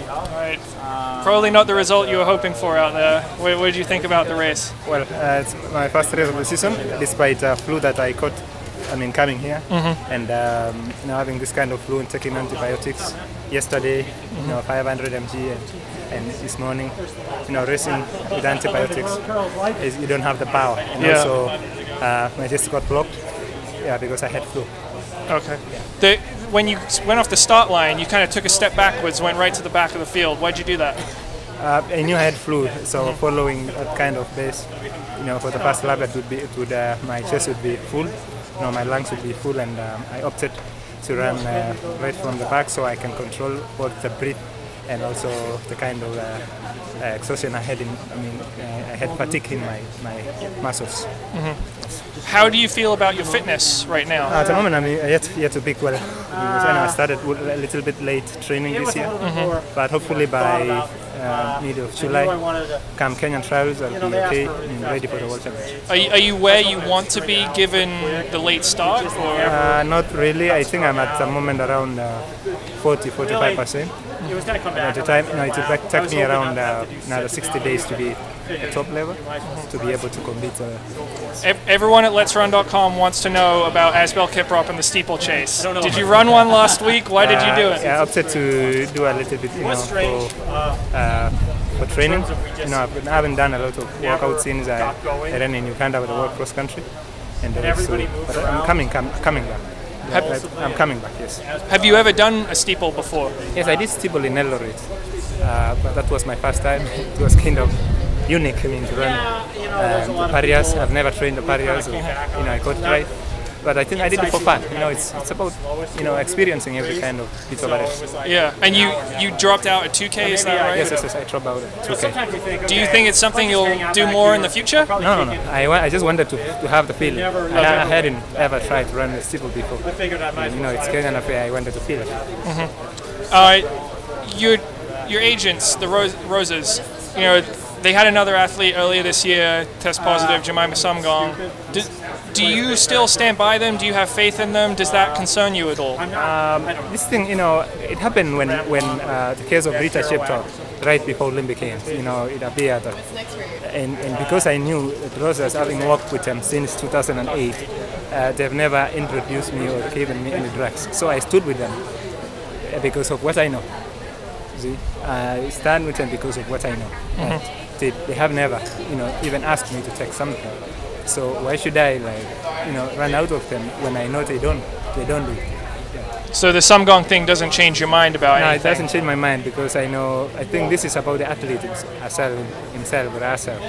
Right. Probably not the result you were hoping for out there. What did you think about the race? Well, it's my first race of the season, despite flu that I caught. I mean, coming here and having this kind of flu and taking antibiotics. Yesterday, 500 mg, and this morning, racing with antibiotics, you don't have the power. And also, my chest got blocked. Yeah, because I had flu. Okay. Yeah. When you went off the start line, you kind of took a step backwards, went right to the back of the field. Why'd you do that? I knew I had flu, so following that kind of pace, for the first lap, my chest would be full, my lungs would be full, and I opted to run right from the back so I can control both the breath and also the kind of exhaustion I had. I had fatigue in my muscles. How do you feel about your fitness right now? At the moment, I'm yet to pick well. I started a little bit late training this year, but hopefully by mid of July, come Kenyan trials, I'll be okay and ready for the World Championship. Are you where you want to be given the late start? Or? Not really. I think I'm at the moment around 40-45%. At the time, it will take me around another 60 days to be at top level, to be able to compete. Everyone at Let'sRun.com wants to know about Asbel Kiprop and the steeplechase. Did you run one last week? Why did you do it? I opted to do a little bit, for training. I haven't done a lot of workouts since I ran in Uganda with the World Cross Country, and but I'm coming back. I'm coming back, yes. Have you ever done a steeple before? Yes, I did steeple in Eldoret, but that was my first time. It was kind of unique, to run the barriers. I've never trained the barriers, so, I got it right. But I think I did it for fun. It's about experiencing every kind of bit of barriers. Yeah, and you dropped out at 2K, is that right? Yes, I dropped out at 2K. Do you think it's something you'll do more in the future? No. I just wanted to have the feeling. I hadn't ever tried to run a steeple before. It's Kenyan affair. I wanted to feel it. Your agents, the Rosas, they had another athlete earlier this year test positive, Jemima Sumgong. Do you still stand by them? Do you have faith in them? Does that concern you at all? This thing, it happened when the case of Rita Shepton, right before Olympic Games, it appeared. And because I knew that Rosas, having worked with them since 2008, they've never introduced me or given me any drugs. So I stood with them because of what I know. See, I stand with them because of what I know. They have never, even asked me to take something. So why should I, run out of them when I know they don't do it? Yeah. So the Sumgong thing doesn't change your mind about anything? No, it doesn't change my mind because I think this is about the athlete himself or herself.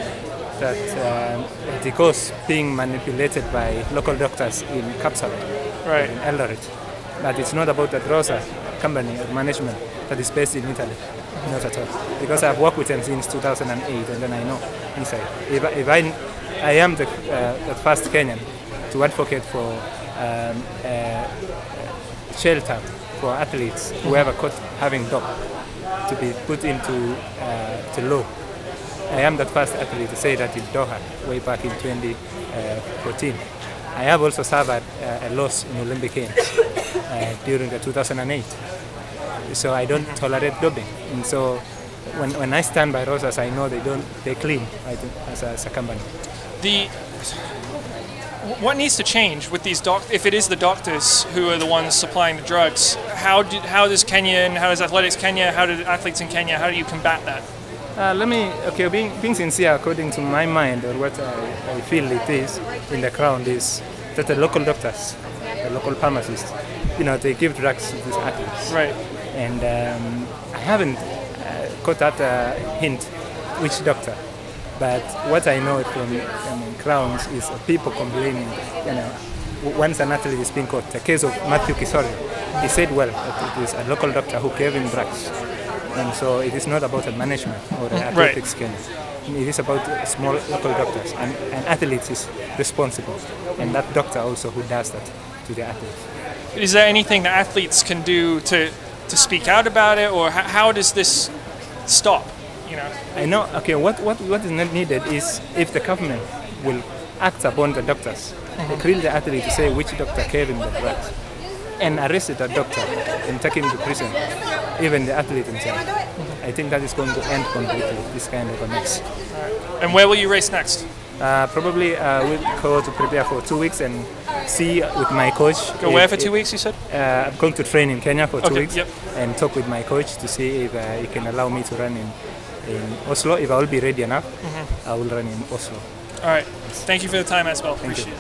That because being manipulated by local doctors in Capsule, right, in Eldoret. But it's not about the Rosas company or management that is based in Italy. Not at all. Because I've worked with them since 2008 and then I know inside. If I am the first Kenyan to advocate for shelter for athletes who ever caught having dope to be put into law. I am the first athlete to say that in Doha way back in 2014. I have also suffered a loss in Olympic Games during the 2008. So I don't tolerate doping. And so when I stand by Rosas, I know they're clean, I think, as a company. What needs to change with these if it is the doctors who are the ones supplying the drugs? How does Athletics Kenya, how do athletes in Kenya, how do you combat that? Being sincere, according to my mind, or what I feel it is in the ground, is that the local doctors, the local pharmacists, they give drugs to these athletes. Right. And I haven't got that hint which doctor. But what I know from grounds is people complaining. Once an athlete is being caught, the case of Matthew Kisori, he said, well, that it is a local doctor who gave him drugs. And so it is not about the management or the athletics right. It is about small local doctors. And athletes is responsible. And that doctor also who does that to the athletes. Is there anything that athletes can do to speak out about it, or how does this stop? I know. Okay, what is not needed is if the government will act upon the doctors, grill the athlete to say which doctor gave him the drugs. and arrested a doctor and take him to prison, even the athlete himself. I think that is going to end completely this kind of a mess. And where will you race next? Probably we'll go to prepare for 2 weeks and see with my coach. Go where for 2 weeks, you said? I'm going to train in Kenya for 2 weeks yep. and talk with my coach to see if he can allow me to run in Oslo. If I will be ready enough, I will run in Oslo. All right. Thank you for the time, Asbel. Thank you. Appreciate it.